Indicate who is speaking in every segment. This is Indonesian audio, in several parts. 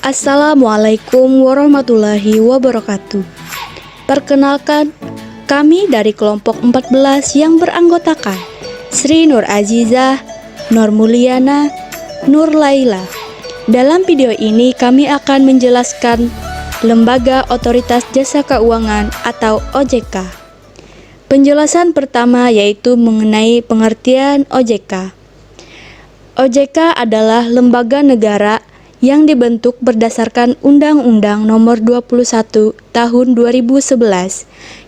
Speaker 1: Assalamualaikum warahmatullahi wabarakatuh. Perkenalkan, kami dari kelompok 14 yang beranggotakan Sri Nur Azizah, Nur Mulyana, Nur Laila. Dalam video ini kami akan menjelaskan Lembaga Otoritas Jasa Keuangan atau OJK. Penjelasan pertama yaitu mengenai pengertian OJK. OJK adalah lembaga negara yang dibentuk berdasarkan Undang-Undang Nomor 21 Tahun 2011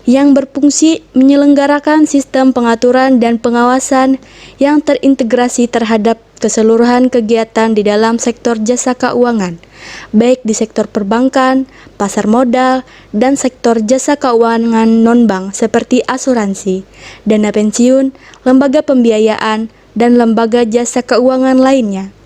Speaker 1: yang berfungsi menyelenggarakan sistem pengaturan dan pengawasan yang terintegrasi terhadap keseluruhan kegiatan di dalam sektor jasa keuangan, baik di sektor perbankan, pasar modal, dan sektor jasa keuangan non-bank seperti asuransi, dana pensiun, lembaga pembiayaan, dan lembaga jasa keuangan lainnya.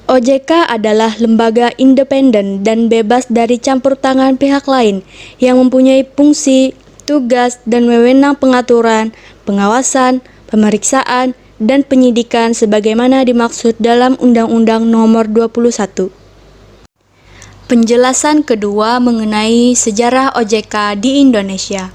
Speaker 1: OJK adalah lembaga independen dan bebas dari campur tangan pihak lain yang mempunyai fungsi, tugas, dan wewenang pengaturan, pengawasan, pemeriksaan, dan penyidikan sebagaimana dimaksud dalam Undang-Undang Nomor 21. Penjelasan kedua mengenai sejarah OJK di Indonesia.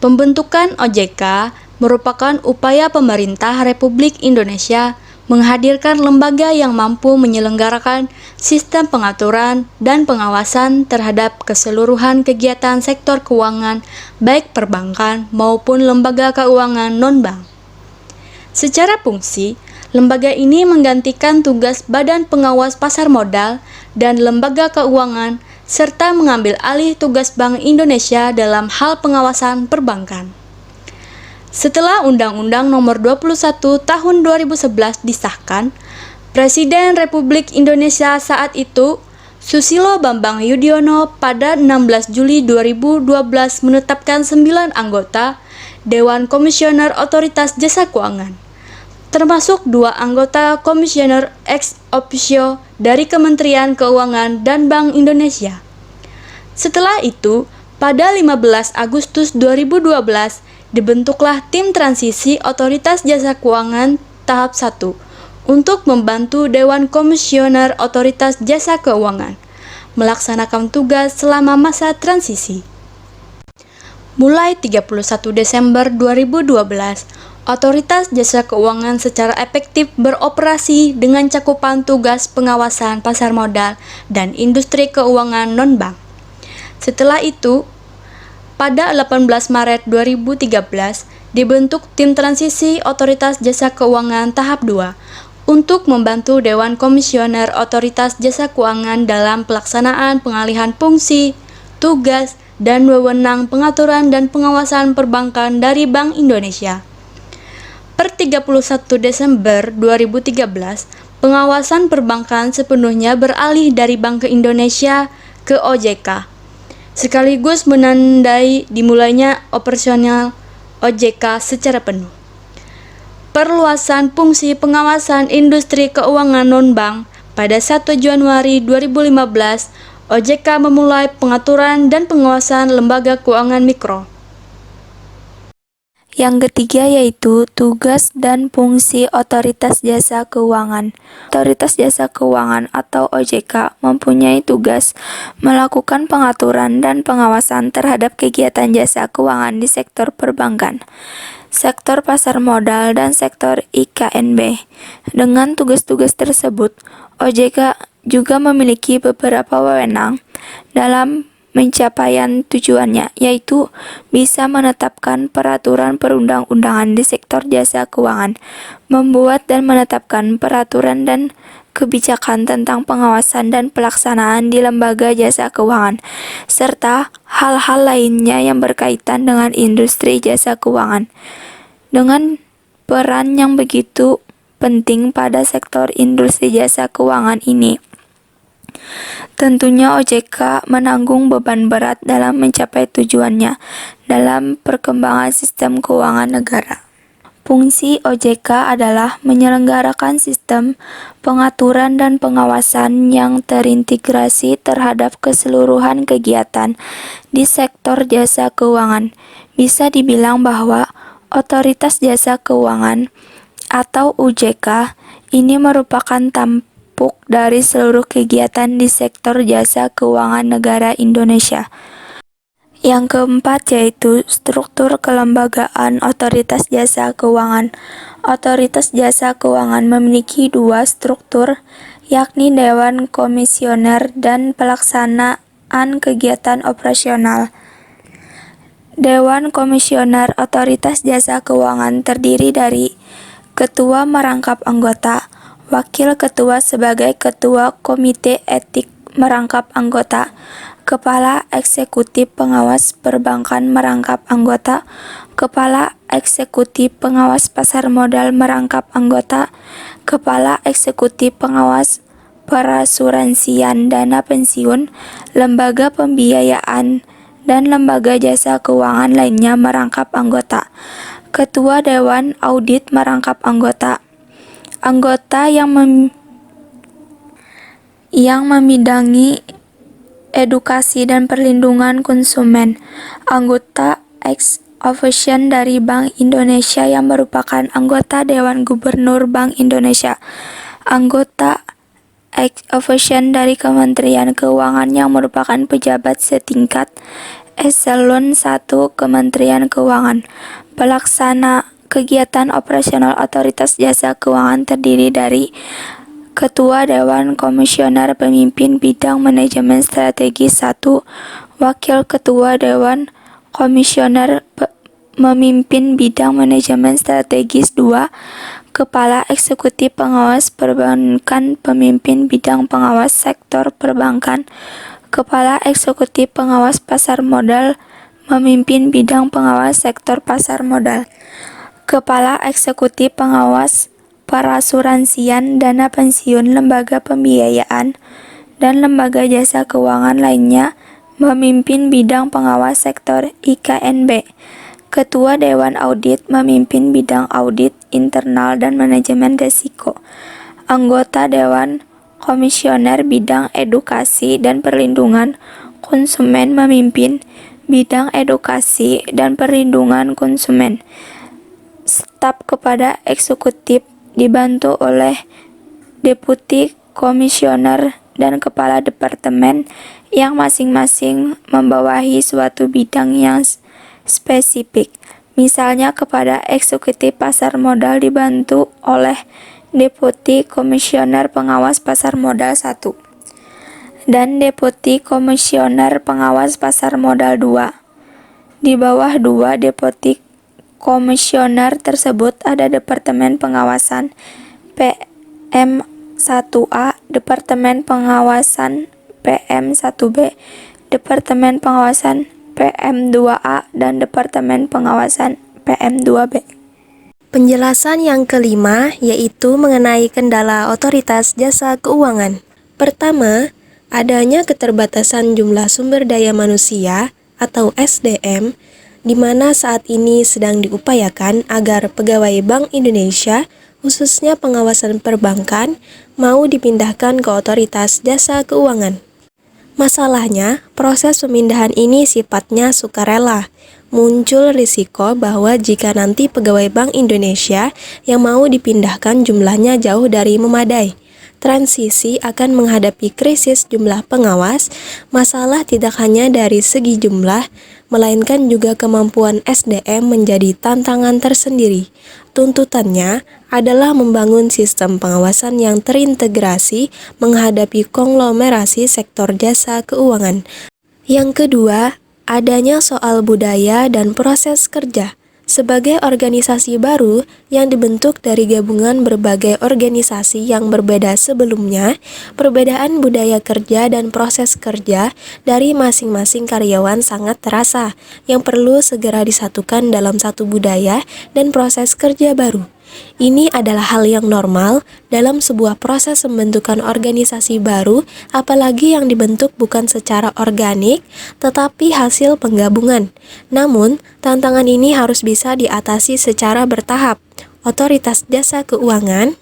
Speaker 1: Pembentukan OJK merupakan upaya pemerintah Republik Indonesia menghadirkan lembaga yang mampu menyelenggarakan sistem pengaturan dan pengawasan terhadap keseluruhan kegiatan sektor keuangan, baik perbankan maupun lembaga keuangan non-bank. Secara fungsi, lembaga ini menggantikan tugas Badan Pengawas Pasar Modal dan lembaga keuangan, serta mengambil alih tugas Bank Indonesia dalam hal pengawasan perbankan. Setelah Undang-Undang Nomor 21 Tahun 2011 disahkan, Presiden Republik Indonesia saat itu, Susilo Bambang Yudhoyono, pada 16 Juli 2012 menetapkan 9 anggota Dewan Komisioner Otoritas Jasa Keuangan, termasuk 2 anggota Komisioner ex officio dari Kementerian Keuangan dan Bank Indonesia. Setelah itu, pada 15 Agustus 2012, dibentuklah Tim Transisi Otoritas Jasa Keuangan tahap 1 untuk membantu Dewan Komisioner Otoritas Jasa Keuangan melaksanakan tugas selama masa transisi. Mulai 31 Desember 2012, Otoritas Jasa Keuangan secara efektif beroperasi dengan cakupan tugas pengawasan pasar modal dan industri keuangan non-bank. Setelah itu, pada 18 Maret 2013, dibentuk Tim Transisi Otoritas Jasa Keuangan tahap 2 untuk membantu Dewan Komisioner Otoritas Jasa Keuangan dalam pelaksanaan pengalihan fungsi, tugas, dan wewenang pengaturan dan pengawasan perbankan dari Bank Indonesia. Per 31 Desember 2013, pengawasan perbankan sepenuhnya beralih dari Bank Indonesia ke OJK, sekaligus menandai dimulainya operasional OJK secara penuh. Perluasan fungsi pengawasan industri keuangan non-bank pada 1 Januari 2015, OJK memulai pengaturan dan pengawasan lembaga keuangan mikro.
Speaker 2: Yang ketiga yaitu tugas dan fungsi Otoritas Jasa Keuangan. Otoritas Jasa Keuangan atau OJK mempunyai tugas melakukan pengaturan dan pengawasan terhadap kegiatan jasa keuangan di sektor perbankan, sektor pasar modal, dan sektor IKNB. Dengan tugas-tugas tersebut, OJK juga memiliki beberapa wewenang dalam pencapaian tujuannya, yaitu bisa menetapkan peraturan perundang-undangan di sektor jasa keuangan, membuat dan menetapkan peraturan dan kebijakan tentang pengawasan dan pelaksanaan di lembaga jasa keuangan, serta hal-hal lainnya yang berkaitan dengan industri jasa keuangan. Dengan peran yang begitu penting pada sektor industri jasa keuangan ini, tentunya OJK menanggung beban berat dalam mencapai tujuannya dalam perkembangan sistem keuangan negara. Fungsi OJK adalah menyelenggarakan sistem pengaturan dan pengawasan yang terintegrasi terhadap keseluruhan kegiatan di sektor jasa keuangan. Bisa dibilang bahwa Otoritas Jasa Keuangan atau OJK ini merupakan pupuk dari seluruh kegiatan di sektor jasa keuangan negara Indonesia. Yang keempat yaitu struktur kelembagaan Otoritas Jasa Keuangan. Otoritas Jasa Keuangan memiliki dua struktur, yakni Dewan Komisioner dan Pelaksanaan Kegiatan Operasional. Dewan Komisioner Otoritas Jasa Keuangan terdiri dari Ketua merangkap anggota, Wakil Ketua sebagai Ketua Komite Etik merangkap anggota, Kepala Eksekutif Pengawas Perbankan merangkap anggota, Kepala Eksekutif Pengawas Pasar Modal merangkap anggota, Kepala Eksekutif Pengawas Perasuransian Dana Pensiun, Lembaga Pembiayaan, dan lembaga jasa keuangan lainnya merangkap anggota. Ketua Dewan Audit merangkap anggota. Anggota yang membidangi edukasi dan perlindungan konsumen. Anggota ex officio dari Bank Indonesia yang merupakan anggota Dewan Gubernur Bank Indonesia. Anggota ex officio dari Kementerian Keuangan yang merupakan pejabat setingkat Eselon 1 Kementerian Keuangan. Pelaksana kegiatan operasional Otoritas Jasa Keuangan terdiri dari Ketua Dewan Komisioner Pemimpin Bidang Manajemen Strategis 1, Wakil Ketua Dewan Komisioner Memimpin Bidang Manajemen Strategis 2, Kepala Eksekutif Pengawas Perbankan Pemimpin Bidang Pengawas Sektor Perbankan, Kepala Eksekutif Pengawas Pasar Modal Memimpin Bidang Pengawas Sektor Pasar Modal, Kepala Eksekutif Pengawas Perasuransian Dana Pensiun Lembaga Pembiayaan, dan lembaga jasa keuangan lainnya memimpin bidang pengawas sektor IKNB. Ketua Dewan Audit memimpin bidang audit internal dan manajemen risiko. Anggota Dewan Komisioner bidang edukasi dan perlindungan konsumen memimpin bidang edukasi dan perlindungan konsumen. Staf kepada eksekutif dibantu oleh Deputi Komisioner dan Kepala Departemen yang masing-masing membawahi suatu bidang yang spesifik. Misalnya kepada Eksekutif Pasar Modal dibantu oleh Deputi Komisioner Pengawas Pasar Modal 1 dan Deputi Komisioner Pengawas Pasar Modal 2. Di bawah dua Deputi Komisioner tersebut ada Departemen Pengawasan PM1A, Departemen Pengawasan PM1B, Departemen Pengawasan PM2A, dan Departemen Pengawasan PM2B.
Speaker 3: Penjelasan yang kelima yaitu mengenai kendala Otoritas Jasa Keuangan. Pertama, adanya keterbatasan jumlah sumber daya manusia atau SDM, di mana saat ini sedang diupayakan agar pegawai Bank Indonesia, khususnya pengawasan perbankan, mau dipindahkan ke Otoritas Jasa Keuangan. Masalahnya, proses pemindahan ini sifatnya sukarela. Muncul risiko bahwa jika nanti pegawai Bank Indonesia yang mau dipindahkan jumlahnya jauh dari memadai, transisi akan menghadapi krisis jumlah pengawas. Masalah tidak hanya dari segi jumlah, melainkan juga kemampuan SDM menjadi tantangan tersendiri. Tuntutannya adalah membangun sistem pengawasan yang terintegrasi menghadapi konglomerasi sektor jasa keuangan. Yang kedua, adanya soal budaya dan proses kerja. Sebagai organisasi baru yang dibentuk dari gabungan berbagai organisasi yang berbeda sebelumnya, perbedaan budaya kerja dan proses kerja dari masing-masing karyawan sangat terasa, yang perlu segera disatukan dalam satu budaya dan proses kerja baru. Ini adalah hal yang normal dalam sebuah proses pembentukan organisasi baru, apalagi yang dibentuk bukan secara organik, tetapi hasil penggabungan. Namun, tantangan ini harus bisa diatasi secara bertahap. Otoritas Jasa Keuangan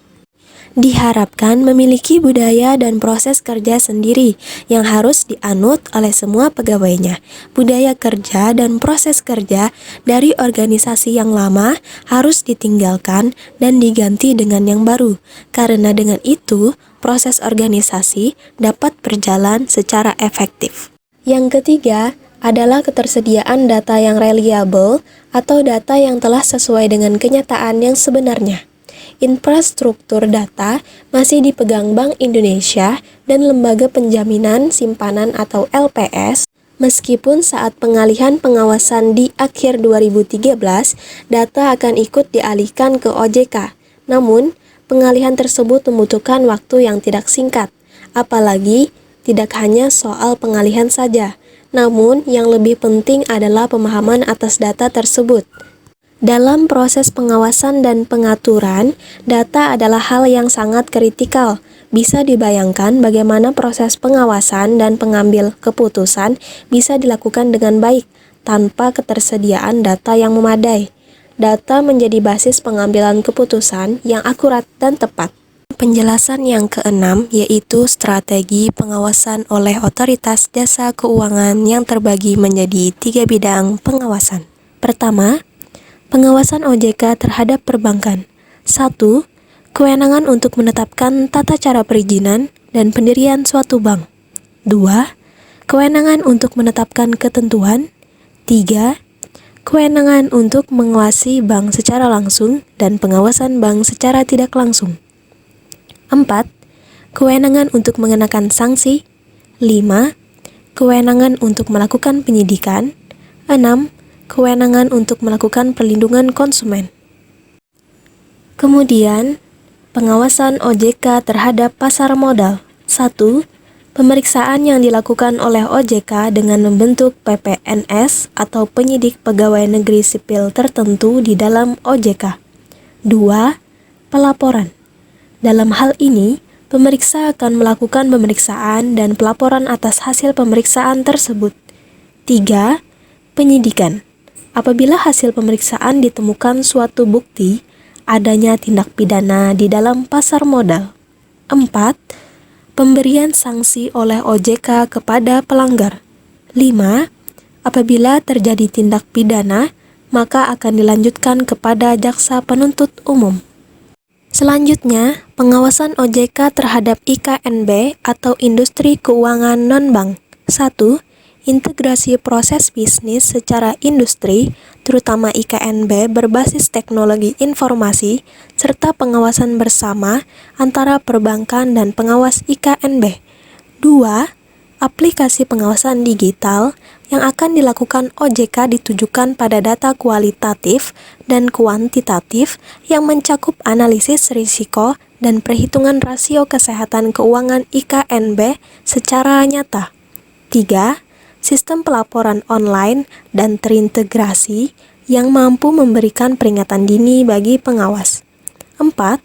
Speaker 3: diharapkan memiliki budaya dan proses kerja sendiri yang harus dianut oleh semua pegawainya. Budaya kerja dan proses kerja dari organisasi yang lama harus ditinggalkan dan diganti dengan yang baru, karena dengan itu proses organisasi dapat berjalan secara efektif. Yang ketiga adalah ketersediaan data yang reliable atau data yang telah sesuai dengan kenyataan yang sebenarnya. Infrastruktur data masih dipegang Bank Indonesia dan Lembaga Penjaminan Simpanan atau LPS, meskipun saat pengalihan pengawasan di akhir 2013, data akan ikut dialihkan ke OJK. Namun, pengalihan tersebut membutuhkan waktu yang tidak singkat, apalagi tidak hanya soal pengalihan saja, namun yang lebih penting adalah pemahaman atas data tersebut. Dalam proses pengawasan dan pengaturan, data adalah hal yang sangat kritikal. Bisa dibayangkan bagaimana proses pengawasan dan pengambil keputusan bisa dilakukan dengan baik tanpa ketersediaan data yang memadai. Data menjadi basis pengambilan keputusan yang akurat dan tepat. Penjelasan yang keenam yaitu strategi pengawasan oleh otoritas jasa keuangan yang terbagi menjadi 3 bidang pengawasan. Pertama, pengawasan OJK terhadap perbankan. 1. Kewenangan untuk menetapkan tata cara perizinan dan pendirian suatu bank. 2. Kewenangan untuk menetapkan ketentuan. 3. Kewenangan untuk mengawasi bank secara langsung dan pengawasan bank secara tidak langsung. 4. Kewenangan untuk mengenakan sanksi. 5. Kewenangan untuk melakukan penyidikan. 6. Kewenangan untuk melakukan perlindungan konsumen. Kemudian, pengawasan OJK terhadap pasar modal. 1. Pemeriksaan yang dilakukan oleh OJK dengan membentuk PPNS atau penyidik pegawai negeri sipil tertentu di dalam OJK. 2. Pelaporan. Dalam hal ini, pemeriksa akan melakukan pemeriksaan dan pelaporan atas hasil pemeriksaan tersebut. 3. Penyidikan. Apabila hasil pemeriksaan ditemukan suatu bukti adanya tindak pidana di dalam pasar modal. 4. Pemberian sanksi oleh OJK kepada pelanggar. 5. Apabila terjadi tindak pidana, maka akan dilanjutkan kepada jaksa penuntut umum. Selanjutnya, pengawasan OJK terhadap IKNB atau industri keuangan non-bank. 1. Integrasi proses bisnis secara industri, terutama IKNB berbasis teknologi informasi, serta pengawasan bersama antara perbankan dan pengawas IKNB. 2. Aplikasi pengawasan digital yang akan dilakukan OJK ditujukan pada data kualitatif dan kuantitatif yang mencakup analisis risiko dan perhitungan rasio kesehatan keuangan IKNB secara nyata. 3. Sistem pelaporan online dan terintegrasi yang mampu memberikan peringatan dini bagi pengawas. 4.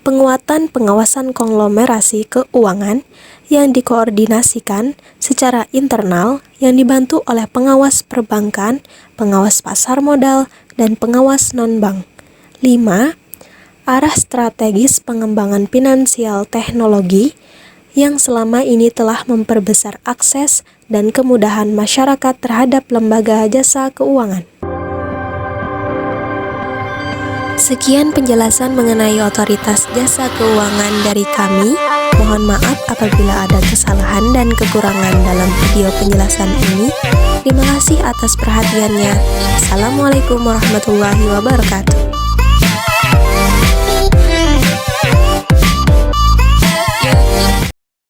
Speaker 3: Penguatan pengawasan konglomerasi keuangan yang dikoordinasikan secara internal yang dibantu oleh pengawas perbankan, pengawas pasar modal, dan pengawas non-bank. 5. Arah strategis pengembangan finansial teknologi yang selama ini telah memperbesar akses dan kemudahan masyarakat terhadap lembaga jasa keuangan. Sekian penjelasan mengenai otoritas jasa keuangan dari kami. Mohon maaf apabila ada kesalahan dan kekurangan dalam video penjelasan ini. Terima kasih atas perhatiannya. Assalamualaikum warahmatullahi wabarakatuh.